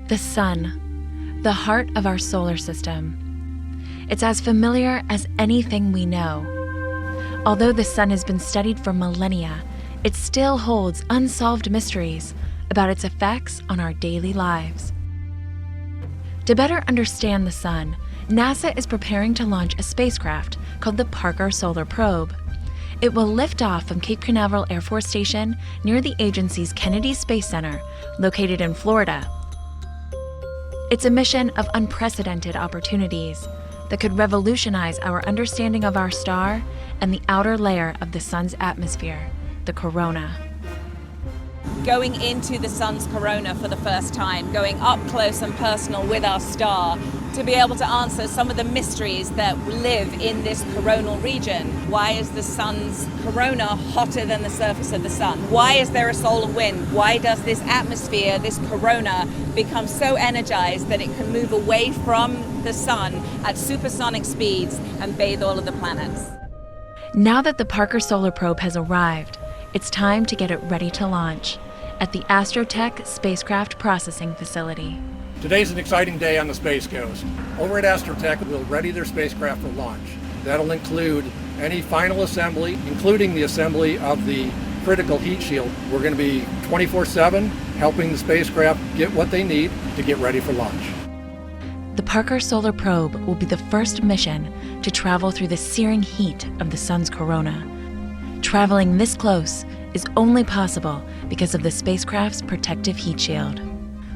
The sun, the heart of our solar system. It's as familiar as anything we know. Although the sun has been studied for millennia, it still holds unsolved mysteries about its effects on our daily lives. To better understand the sun, NASA is preparing to launch a spacecraft called the Parker Solar Probe. It will lift off from Cape Canaveral Air Force Station near the agency's Kennedy Space Center, located in Florida. It's a mission of unprecedented opportunities that could revolutionize our understanding of our star and the outer layer of the sun's atmosphere, the corona. Going into the sun's corona for the first time, going up close and personal with our star, to be able to answer some of the mysteries that live in this coronal region. Why is the sun's corona hotter than the surface of the sun? Why is there a solar wind? Why does this atmosphere, this corona, become so energized that it can move away from the sun at supersonic speeds and bathe all of the planets? Now that the Parker Solar Probe has arrived, it's time to get it ready to launch at the Astrotech Spacecraft Processing Facility. Today's an exciting day on the Space Coast. Over at Astrotech, we'll ready their spacecraft for launch. That'll include any final assembly, including the assembly of the critical heat shield. We're going to be 24/7 helping the spacecraft get what they need to get ready for launch. The Parker Solar Probe will be the first mission to travel through the searing heat of the sun's corona. Traveling this close is only possible because of the spacecraft's protective heat shield,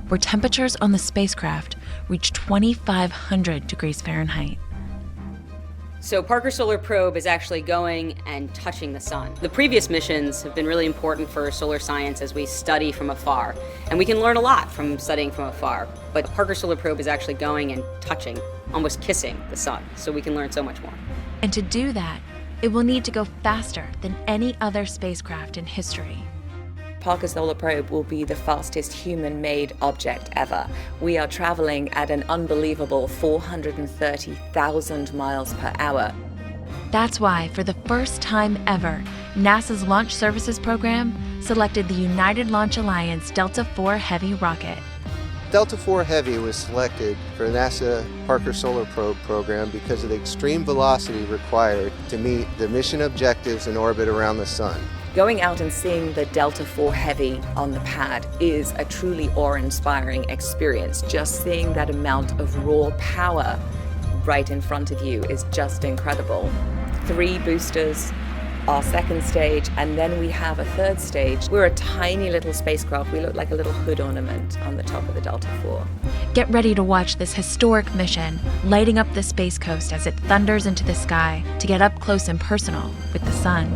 where temperatures on the spacecraft reach 2,500 degrees Fahrenheit. So Parker Solar Probe is actually going and touching the sun. The previous missions have been really important for solar science as we study from afar. And we can learn a lot from studying from afar. But Parker Solar Probe is actually going and touching, almost kissing the sun. So we can learn so much more. And to do that, it will need to go faster than any other spacecraft in history. Parker Solar Probe will be the fastest human-made object ever. We are traveling at an unbelievable 430,000 miles per hour. That's why, for the first time ever, NASA's Launch Services Program selected the United Launch Alliance Delta IV Heavy rocket. Delta IV Heavy was selected for NASA Parker Solar Probe program because of the extreme velocity required to meet the mission objectives in orbit around the sun. Going out and seeing the Delta IV Heavy on the pad is a truly awe-inspiring experience. Just seeing that amount of raw power right in front of you is just incredible. 3 boosters, our second stage, and then we have a third stage. We're a tiny little spacecraft. We look like a little hood ornament on the top of the Delta IV. Get ready to watch this historic mission lighting up the Space Coast as it thunders into the sky to get up close and personal with the sun.